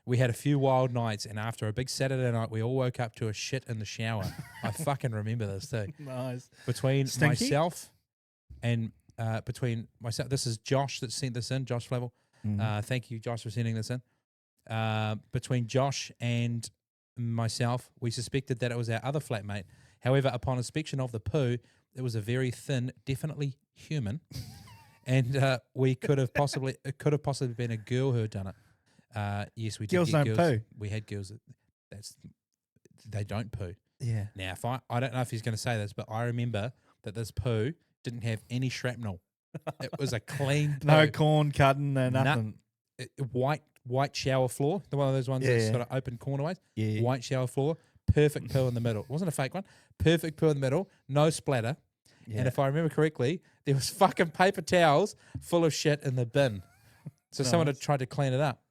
We had a few wild nights, and after a big Saturday night, we all woke up to a shit in the shower. I fucking remember this too. Nice. Between Stinky? myself and this is Josh that sent this in, Josh Flavel. Thank you, Josh, for sending this in. Between Josh and myself, we suspected that it was our other flatmate. However, upon inspection of the poo, it was a very thin, definitely human, and it could have possibly been a girl who had done it. Yes, we did. Girls get don't girls. poo. We had girls they don't poo. Yeah. Now, if I don't know if he's going to say this, but I remember that this poo didn't have any shrapnel. It was a clean poo. No corn cutting, no nothing. White shower floor, the one of those ones that's Yeah. sort of open cornerways. Yeah. White shower floor, perfect poo in the middle. It wasn't a fake one. Perfect poo in the middle, no splatter. Yeah. And if I remember correctly, there was fucking paper towels full of shit in the bin. So someone had tried to clean it up.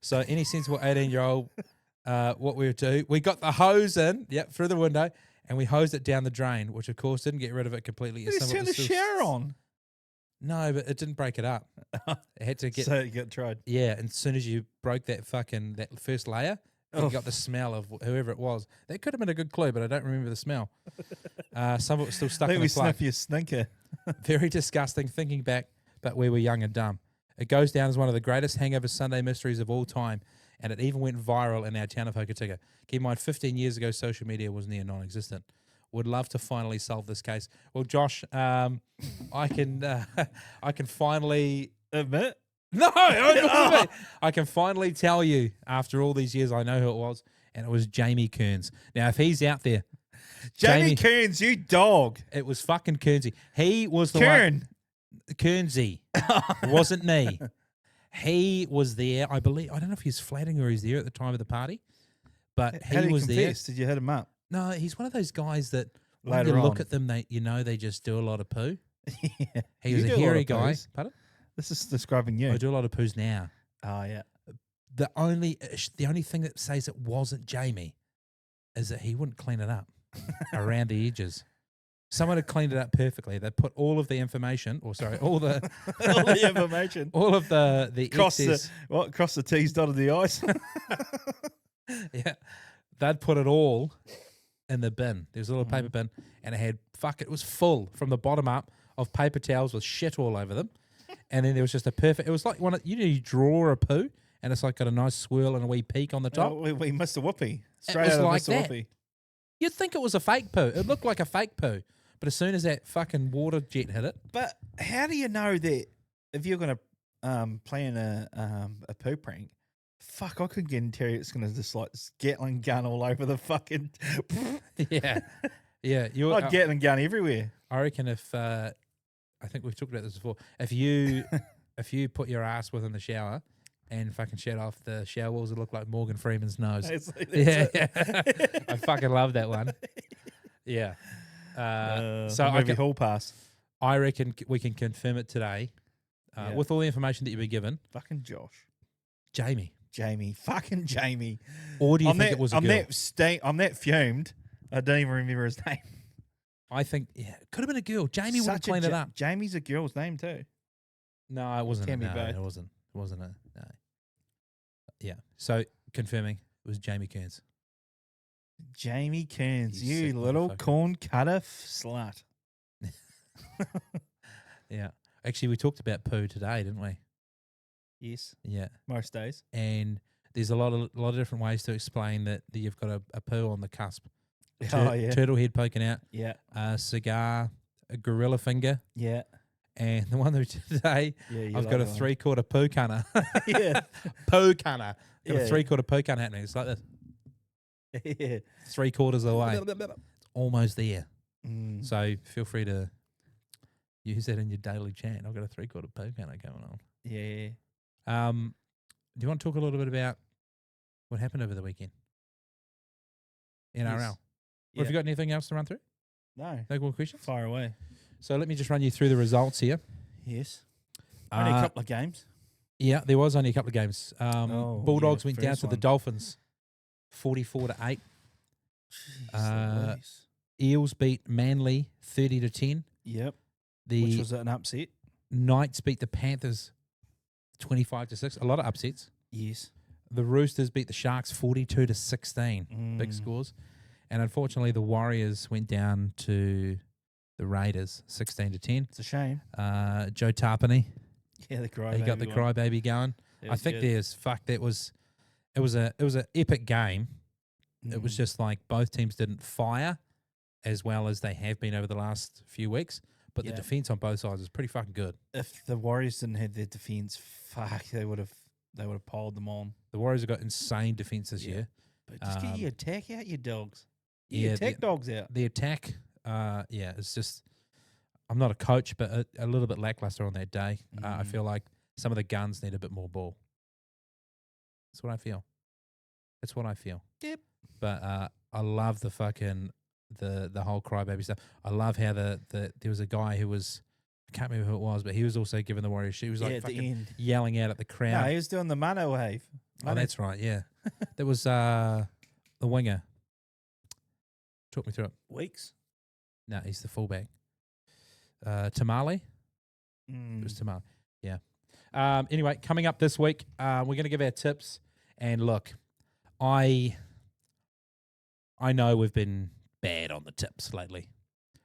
So any sensible 18-year-old, what we would do, we got the hose in, through the window, and we hosed it down the drain, which of course didn't get rid of it completely. You just turned the shower on. No, but it didn't break it up. It had to get. So you got tried. Yeah, and as soon as you broke that first layer, you got the smell of whoever it was. That could have been a good clue, but I don't remember the smell. Some of it was still stuck Let in me the plug. sniff your stinker. Very disgusting thinking back, but we were young and dumb. It goes down as one of the greatest hangover Sunday mysteries of all time, and it even went viral in our town of Hokitika. Keep in mind, 15 years ago, social media was near non-existent. Would love to finally solve this case. Well, Josh, I can finally Admit? No, I can finally tell you after all these years I know who it was, and it was Jamie Kearns. Now, if he's out there, Jamie Kearns, you dog. it was fucking Kearnsy. He was the Kern. one. Kearnsy. It wasn't me. He was there, I believe. I don't know if he's flatting or he's there at the time of the party, but How did he was there. confess? Did you hit him up? No, he's one of those guys that when Later you look on. at them, they just do a lot of poo. Yeah. He You was do a a lot hairy of guy. poos. Pardon? This is describing you. I do a lot of poos now. Oh, yeah. The only thing that says it wasn't Jamie is that he wouldn't clean it up around the edges. Someone had cleaned it up perfectly. They put all of the information, all the All the information. all of the Cross excess. cross the T's, dotted the I's. Yeah, they'd put it all in the bin. There was a little paper bin, and it had it was full from the bottom up of paper towels with shit all over them. And then there was just a perfect. It was like you draw a poo, and it's like got a nice swirl and a wee peak on the top. We missed a whoopee. It Straight was out of like Mr. that. Whoopee. You'd think it was a fake poo. It looked like a fake poo, but as soon as that fucking water jet hit it, But how do you know that if you're going to plan a poo prank, fuck, I could guarantee it's going to just like Gatling gun all over the fucking. yeah, yeah. I'd Gatling gun everywhere. I reckon if I think we've talked about this before. If you put your ass within the shower and fucking shat off the shower walls, it look like Morgan Freeman's nose. That's Yeah, it. I fucking love that one. Yeah. So maybe hall pass. I reckon we can confirm it today Yeah. with all the information that you've been given. Fucking Josh. Jamie. Fucking Jamie. Or do you think it was a girl? I'm that fumed. I don't even remember his name. I think, yeah, it could have been a girl. Jamie would have Such a cleaned it up. Jamie's a girl's name too. No, it wasn't. Can be No, both. it wasn't. It wasn't a no. Yeah. So confirming it was Jamie Kearns. Jamie Kearns, You you sick little motherfucker. corn cutter slut. Yeah. Actually, we talked about poo today, didn't we? Yes, Yeah. most days. And there's a lot of different ways to explain that you've got a poo on the cusp. Oh yeah, Turtle head poking out, yeah, a cigar, a gorilla finger, yeah, and the one that we did today, yeah. you I've like got a that one. 3/4 poo cunner. Yeah. Poo cunner. Got Yeah. a 3/4 poo cunner happening. It's like this. Yeah. 3/4 of the way. It's almost there. Mm. So feel free to use that in your daily chat. I've got a 3/4 poo cunner going on. Yeah. Do you want to talk a little bit about what happened over the weekend? NRL. Yes. Have you Yeah. got anything else to run through? No. No more questions? Fire away. So let me just run you through the results here. Yes. Only a couple of games. Yeah, there was only a couple of games. Bulldogs yeah, went down first to the one. Dolphins 44-8. Jeez Louise. Eels beat Manly 30-10. Yep. The Which was an upset. Knights beat the Panthers 25-6. A lot of upsets. Yes. The Roosters beat the Sharks 42-16. Big Mm. scores. And unfortunately, the Warriors went down to the Raiders 16-10. It's a shame. Joe Tarpany, Yeah, the cry. he got the crybaby going. I think it was an epic game. It was just like both teams didn't fire as well as they have been over the last few weeks. But the Yeah. defense on both sides is pretty fucking good. If the Warriors didn't have their defense, fuck, they would have piled them on. The Warriors have got insane defense this Yeah. year. But just get your attack out, you dogs. Get Yeah, your attack dogs out. The attack, it's just, I'm not a coach, but a little bit lackluster on that day. I feel like some of the guns need a bit more ball. That's what I feel. Yep. But I love the fucking the whole crybaby stuff. I love how there was a guy who was, I can't remember who it was, but he was also giving the Warriors shit. He was Yeah, like at the fucking end. yelling out at the crowd. No, he was doing the Mano wave. Oh, that's right. Yeah, that was the winger. Talk me through it. Weeks. No, he's the fullback. Tamale. It was Tamale. Yeah. Anyway, coming up this week, we're going to give our tips. And look, I know we've been bad on the tips lately,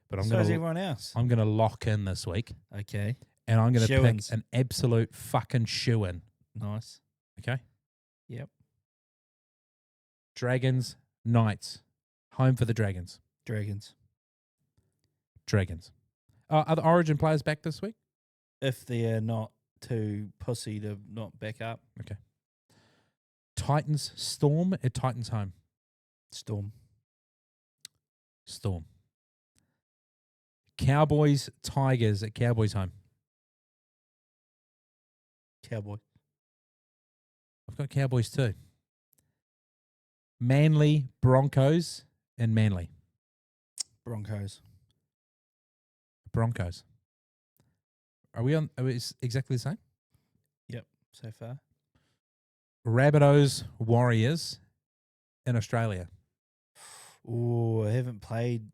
but I'm So is going everyone else. to lock in this week, Okay. and I'm going to pick Shoo-ins. an absolute fucking shoe-in. Nice. Okay. Yep. Dragons, Knights, home for the Dragons. Dragons. Are the Origin players back this week? If they're not too pussy to not back up. Titans, Storm at Titans home. Storm. Storm. Cowboys, Tigers at Cowboys home. Cowboy. I've got Cowboys too. Manly, Broncos, and Manly. Broncos. Broncos. Are we exactly the same? Yep, so far. Rabbitohs, Warriors in Australia. Oh, I haven't played.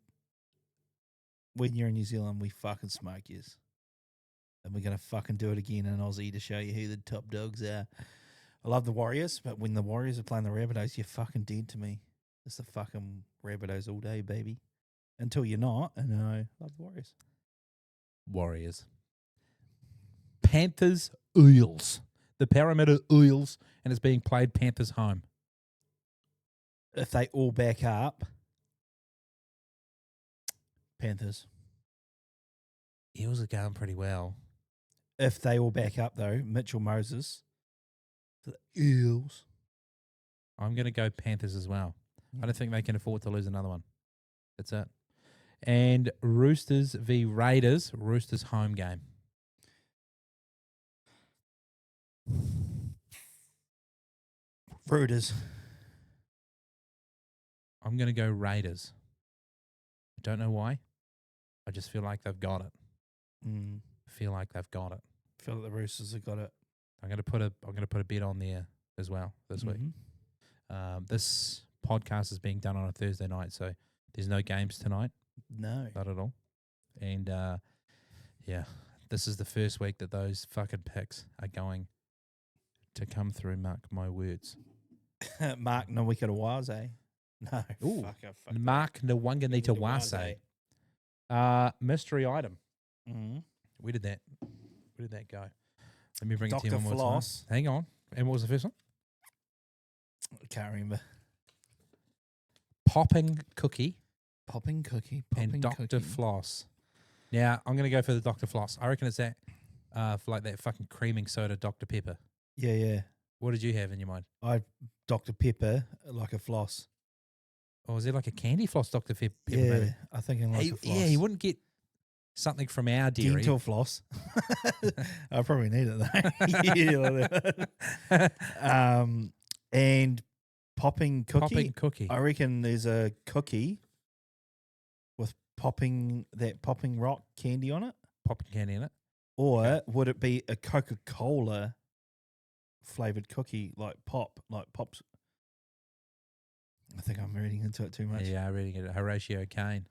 When you're in New Zealand, we fucking smoke yous. And we're going to fucking do it again in Aussie to show you who the top dogs are. I love the Warriors, but when the Warriors are playing the Rabbitohs, you're fucking dead to me. It's the fucking Rabbitohs all day, baby. Until you're not, and I love the Warriors. Warriors. Panthers, Eels. The Parramatta Eels, and it's being played Panthers home. If they all back up, Panthers. Eels are going pretty well. If they all back up, though, Mitchell Moses, the Eels. I'm going to go Panthers as well. I don't think they can afford to lose another one. That's it. And Roosters v Raiders. Roosters home game. Roosters. I'm going to go Raiders. I don't know why. I just feel like they've got it. Feel like they've got it. Feel like the Roosters have got it. I'm going to put a bet on there as well this week. This podcast is being done on a Thursday night, so there's no games tonight. No. Not at all. And yeah, this is the first week that those fucking picks are going to come through. Mark my words. Mark Nawikarewase. No. Ooh. Fuck Mark Nwanganita Wase. Mystery item. Where did that go? Let me bring it to you Dr. one more Floss. time. Hang on. And what was the first one? I can't remember. Popping cookie. Popping cookie. And Dr. Floss. Now, I'm going to go for the Dr. Floss. I reckon it's that, for like that fucking creaming soda Dr. Pepper. Yeah. What did you have in your mind? I Dr. Pepper like a floss. Oh, is it like a candy floss Dr. Pepper? Yeah, maybe? I think in like a floss. Yeah, he wouldn't get something from our dairy. Dental floss. I probably need it though. And popping cookie. Popping cookie. I reckon there's a cookie with popping rock candy on it. Popping candy in it. Or would it be a Coca-Cola flavored cookie like Pops? I think I'm reading into it too much. Yeah, reading it. Horatio Kane.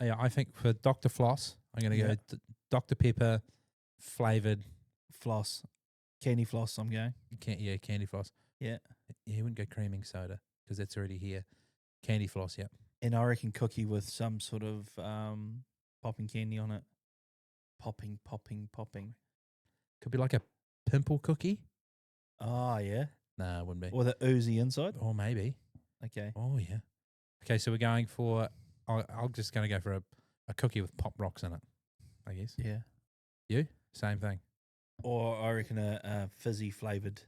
Yeah, I think for Dr. Floss, I'm going to go Dr. Pepper flavored floss, candy floss. I'm going. Candy floss. Yeah, you wouldn't go creaming soda because that's already here. Candy floss, yep. And I reckon cookie with some sort of popping candy on it. Popping. Could be like a pimple cookie. Oh yeah. No, it wouldn't be. Or the oozy inside. Or maybe. Okay. Oh yeah. Okay, so we're going for. I'm just going to go for a cookie with pop rocks in it, I guess. Yeah. You? Same thing. Or I reckon a fizzy flavoured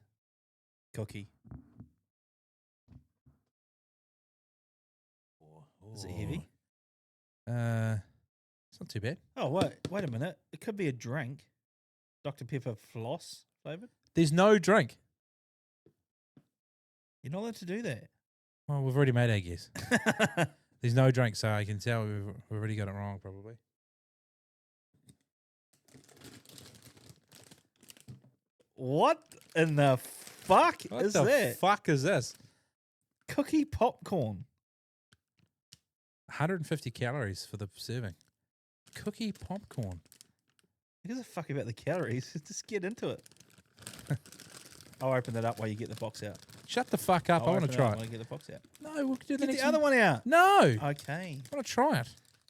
cookie. Is it heavy? It's not too bad. Oh, wait a minute. It could be a drink. Dr. Pepper floss flavoured. There's no drink. You're not allowed to do that. Well, we've already made our guess. There's no drink, so I can tell we've already got it wrong, probably. What in the fuck is that? What the fuck is this? Cookie popcorn. 150 calories for the serving. Cookie popcorn. Who gives a fuck about the calories? Just get into it. I'll open that up while you get the box out. Shut the fuck up. I want to try it. While you get the box out. No, we'll do the Get next the other one out. No. Okay. I want to try it.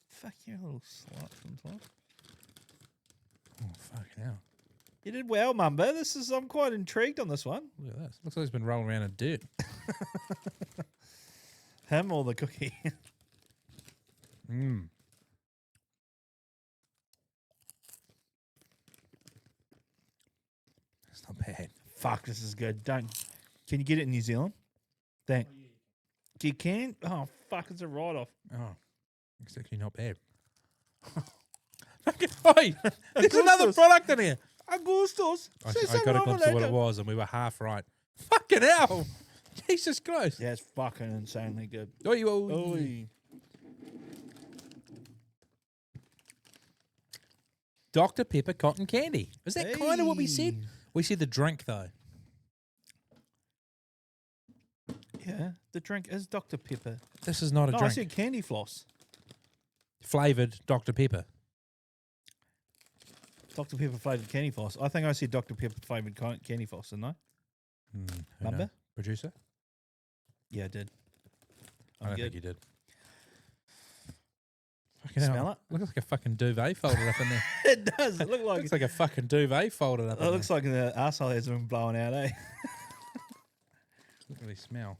Fuck, you're a little slut sometimes. Oh, fuck hell. You did well, Mumba. I'm quite intrigued on this one. Look at this. Looks like he's been rolling around in dirt. Him or the cookie? It's not bad. Fuck, this is good. Can you get it in New Zealand? You can? Oh, fuck, it's a write-off. Oh, it's actually not bad. Oi, there's another product in here. Augustus. I got a glimpse of what it was, and we were half right. Fucking hell. Jesus Christ. Yeah, it's fucking insanely good. Oi, Oi. Dr. Pepper cotton candy. Is that kind of what we said? Hey. We said the drink, though. Yeah, the drink is Dr. Pepper. This is not a No, I drink. said candy floss. Flavoured Dr. Pepper. Dr. Pepper flavoured candy floss. I think I said Dr. Pepper flavoured candy floss, didn't I? Who Remember? knows? Producer? Yeah, I did. I don't good. think you did. Fucking Smell hell. it? Looks like a fucking duvet folded up in there. It does. It looks like Looks like a fucking duvet folded up in there. it looks like the arsehole has been blown out, eh? Look at the smell.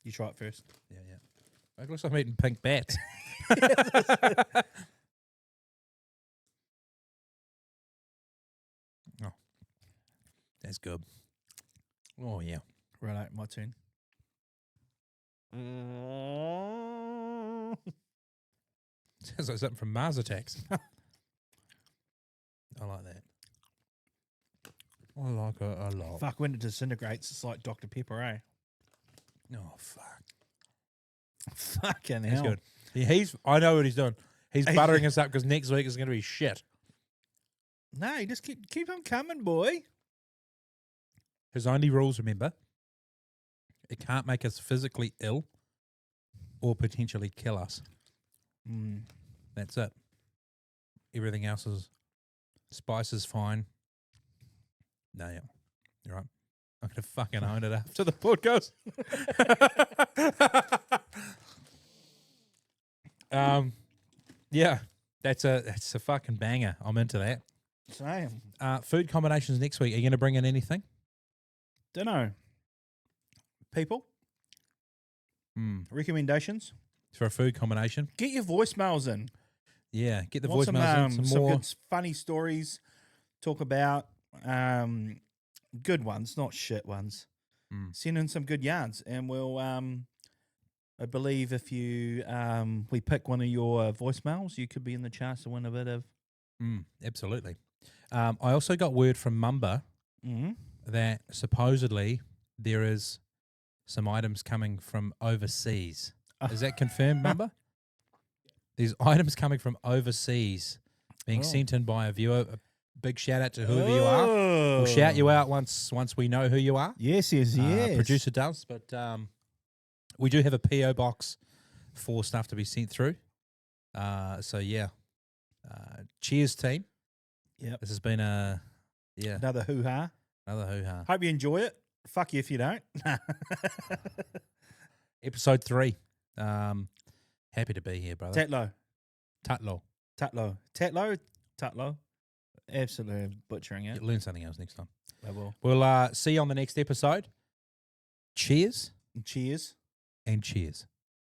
You try it first. Yeah. It looks like I'm eating pink bats. Oh, that's good. Oh, yeah. Right, my turn. Sounds like something from Mars Attacks. I like that. I like it a lot. Fuck, when it disintegrates, it's like Dr. Pepper, eh? Oh, fuck. Fucking That's hell. good. Yeah, I know what he's doing. He's buttering us up because next week is going to be shit. No, you just keep them coming, boy. His only rules, remember, it can't make us physically ill or potentially kill us. That's it. Everything else is spice is fine. No, yeah. You're right. I'm going to fucking own it after the podcast. Yeah, that's a fucking banger. I'm into that. Same. Food combinations next week. Are you going to bring in anything? Dunno. People? Recommendations? For a food combination? Get your voicemails in. Yeah, get the Want voicemails in. Some more. good funny stories. Talk about good ones, not shit ones. Send in some good yarns, and we'll. I believe if you we pick one of your voicemails, you could be in the chance to win a bit of. Absolutely. I also got word from Mumba that supposedly there is some items coming from overseas. Is that confirmed, Mumba? There's items coming from overseas being sent in by a viewer. A big shout out to whoever you are. We'll shout you out once we know who you are. Yes. Producer does, but we do have a PO box for stuff to be sent through. So yeah, cheers, team. Yep. This has been Another hoo-ha. another hoo-ha. Hope you enjoy it. Fuck you if you don't. Episode 3. Happy to be here, brother. Tatlo. Absolutely butchering it. Learn something else next time. I will. We'll see you on the next episode. Cheers Cheers. and cheers.